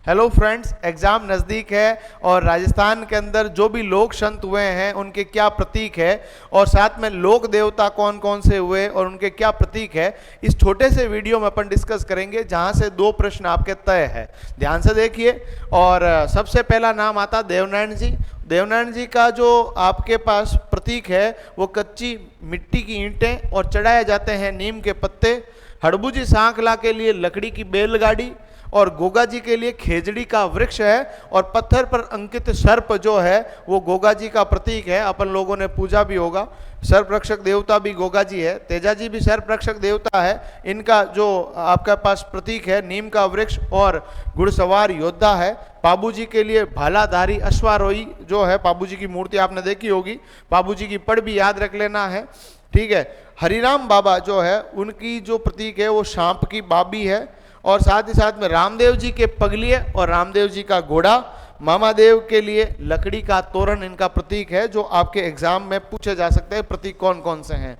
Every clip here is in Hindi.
हेलो फ्रेंड्स, एग्जाम नज़दीक है और राजस्थान के अंदर जो भी लोक संत हुए हैं उनके क्या प्रतीक है और साथ में लोक देवता कौन कौन से हुए और उनके क्या प्रतीक है, इस छोटे से वीडियो में अपन डिस्कस करेंगे, जहां से 2 प्रश्न आपके तय है। ध्यान से देखिए। और सबसे पहला नाम आता देवनारायण जी। देवनारायण जी का जो आपके पास प्रतीक है वो कच्ची मिट्टी की ईंटें और चढ़ाए जाते हैं नीम के पत्ते। हड़बू जी सांखला के लिए लकड़ी की बैलगाड़ी और गोगा जी के लिए खेजड़ी का वृक्ष है और पत्थर पर अंकित सर्प जो है वो गोगा जी का प्रतीक है। अपन लोगों ने पूजा भी होगा। सर्प रक्षक देवता भी गोगा जी है। तेजा जी भी सर्प रक्षक देवता है। इनका जो आपका पास प्रतीक है नीम का वृक्ष और घुड़सवार योद्धा है। पाबू जी के लिए भालाधारी अश्वारोही जो है, पाबू जी की मूर्ति आपने देखी होगी। पाबू जी की पढ़ भी याद रख लेना है, ठीक है। हरिराम बाबा जो है उनकी जो प्रतीक है वो सांप की बाबी है और साथ ही साथ में रामदेव जी के पगलिए और रामदेव जी का घोड़ा। मामादेव के लिए लकड़ी का तोरण इनका प्रतीक है, जो आपके एग्जाम में पूछे जा सकते हैं प्रतीक कौन कौन से हैं।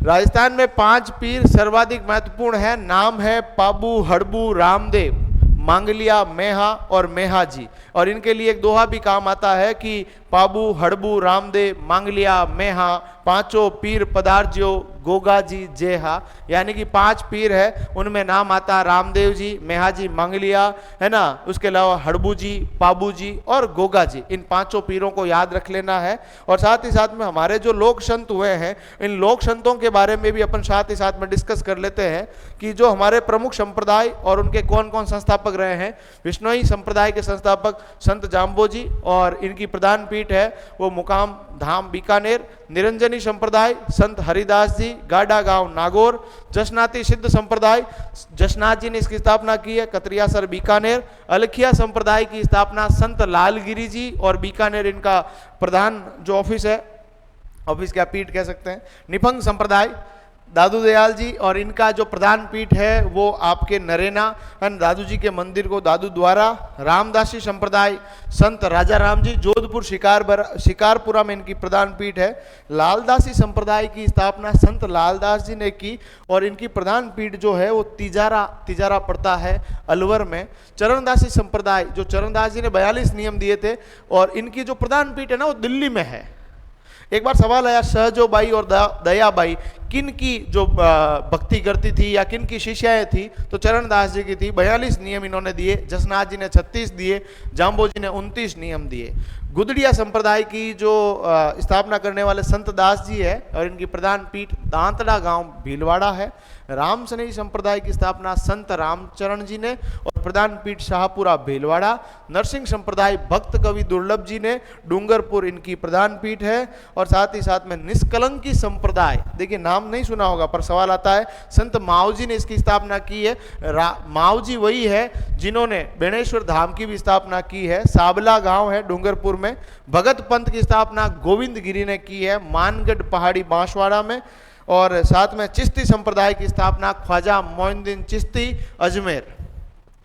राजस्थान में 5 पीर सर्वाधिक महत्वपूर्ण है। नाम है पाबू, हड़बू, रामदेव, मांगलिया, मेहा और मेहा जी। और इनके लिए एक दोहा भी काम आता है कि पाबू, हड़बू, रामदेव, मांगलिया, मेहा, पांचों पीर पदार्जियो गोगा जी जेहा। यानी कि 5 पीर है, उनमें नाम आता रामदेव जी, मेहा जी, मांगलिया, है ना। उसके अलावा हड़बू जी, पाबू जी और गोगा जी। इन 5 पीरों को याद रख लेना है। और साथ ही साथ में हमारे जो लोक संत हुए हैं, इन लोक संतों के बारे में भी अपन साथ ही साथ में डिस्कस कर लेते हैं कि जो हमारे प्रमुख संप्रदाय और उनके कौन कौन संस्थापक रहे हैं। विष्णोई संप्रदाय के संस्थापक संत जाम्बो जी और इनकी प्रधान पीठ है वो मुकाम धाम बीकानेर। निरंजनी संप्रदाय संत हरिदास जी, गाडा गांव नागौर। जसनाती सिद्ध संप्रदाय जसनाथ जी ने इसकी स्थापना की है, कतरियासर बीकानेर। अलखिया संप्रदाय की स्थापना संत लालगिरी जी और बीकानेर इनका प्रधान जो ऑफिस है, ऑफिस क्या पीठ कह सकते हैं। निफंग संप्रदाय दादू दयाल जी और इनका जो प्रधान पीठ है वो आपके नरेना, दादू जी के मंदिर को दादू द्वारा। रामदासी संप्रदाय संत राजा राम जी, जोधपुर शिकारपुरा में इनकी प्रधान पीठ है। लालदासी संप्रदाय की स्थापना संत लालदास जी ने की और इनकी प्रधान पीठ जो है वो तिजारा पड़ता है अलवर में। चरणदासी संप्रदाय, जो चरणदास जी ने 42 नियम दिए थे और इनकी जो प्रधान पीठ है ना वो दिल्ली में है। एक बार सवाल आया सहजोबाई और दयाबाई किन की जो भक्ति करती थी या किन की शिष्याएं थी, तो चरणदास जी की थी। 42 नियम इन्होंने दिए। जसनाथ जी ने 36 दिए, जाम्बो जी ने 29 नियम दिए। गुदड़िया संप्रदाय की जो स्थापना करने वाले संत दास जी है और इनकी प्रधान पीठ दांतड़ा गांव भीलवाड़ा है। राम सनेही संप्रदाय की स्थापना संत रामचरण जी ने और प्रधान पीठ शाहपुरा भीलवाड़ा। नरसिंह संप्रदाय भक्त कवि दुर्लभ जी ने, डूंगरपुर इनकी प्रधान पीठ है। और साथ ही साथ में निष्कलंकी संप्रदाय, देखिए नाम नहीं सुना होगा पर सवाल आता है, संत मावजी ने इसकी स्थापना की है। मावजी वही है जिन्होंने बेणेश्वर धाम की भी स्थापना की है। साबला गांव है डूंगरपुर में। भगत पंथ की स्थापना गोविंद गिरी ने की है मानगढ़ पहाड़ी बांसवाड़ा में। और साथ में चिश्ती संप्रदाय की स्थापना ख्वाजा मोइनुद्दीन चिश्ती अजमेर।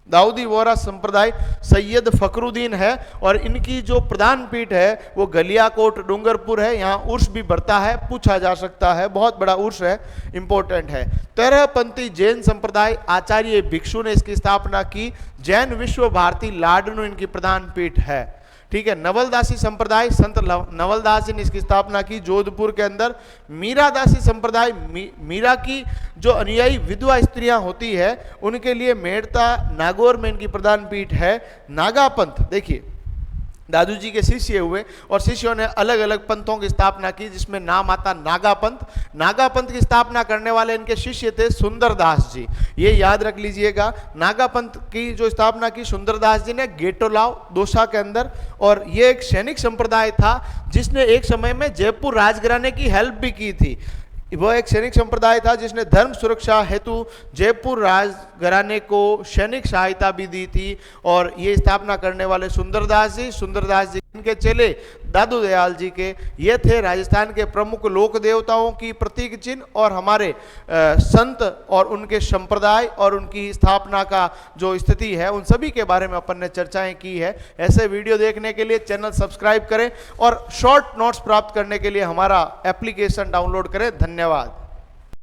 दाऊदी वोरा संप्रदाय सैयद फकरुद्दीन है और इनकी जो प्रधान पीठ है वो गलियाकोट डूंगरपुर है। यहाँ उर्स भी बढ़ता है, पूछा जा सकता है, बहुत बड़ा उर्स है, इंपॉर्टेंट है। 13पंथी जैन संप्रदाय आचार्य भिक्षु ने इसकी स्थापना की। जैन विश्व भारती लाडनू इनकी प्रधान पीठ है, ठीक है। नवलदासी संप्रदाय संत नवलदास जी ने इसकी स्थापना की जोधपुर के अंदर। मीरादासी संप्रदाय मीरा की जो अनुयायी विधवा स्त्रियां होती है उनके लिए मेड़ता नागौर में इनकी प्रधान पीठ है। नागापंथ, देखिए दादू जी के शिष्य हुए और शिष्यों ने अलग अलग पंथों की स्थापना की जिसमें नाम आता नागापंथ। नागापंथ की स्थापना करने वाले इनके शिष्य थे सुंदरदास जी, ये याद रख लीजिएगा। नागापंथ की जो स्थापना की सुंदरदास जी ने गेटोलाव दोसा के अंदर। और ये एक सैनिक संप्रदाय था जिसने एक समय में जयपुर राजघराने की हेल्प भी की थी। वह एक सैनिक संप्रदाय था जिसने धर्म सुरक्षा हेतु जयपुर राजघराने को सैनिक सहायता भी दी थी। और ये स्थापना करने वाले सुंदरदास जी इनके चेले दादू दयाल जी के, ये थे राजस्थान के प्रमुख लोक देवताओं की प्रतीक चिन्ह। और हमारे संत और उनके संप्रदाय और उनकी स्थापना का जो स्थिति है उन सभी के बारे में अपन ने चर्चाएं की है। ऐसे वीडियो देखने के लिए चैनल सब्सक्राइब करें और शॉर्ट नोट्स प्राप्त करने के लिए हमारा एप्लीकेशन डाउनलोड करें। धन्यवाद।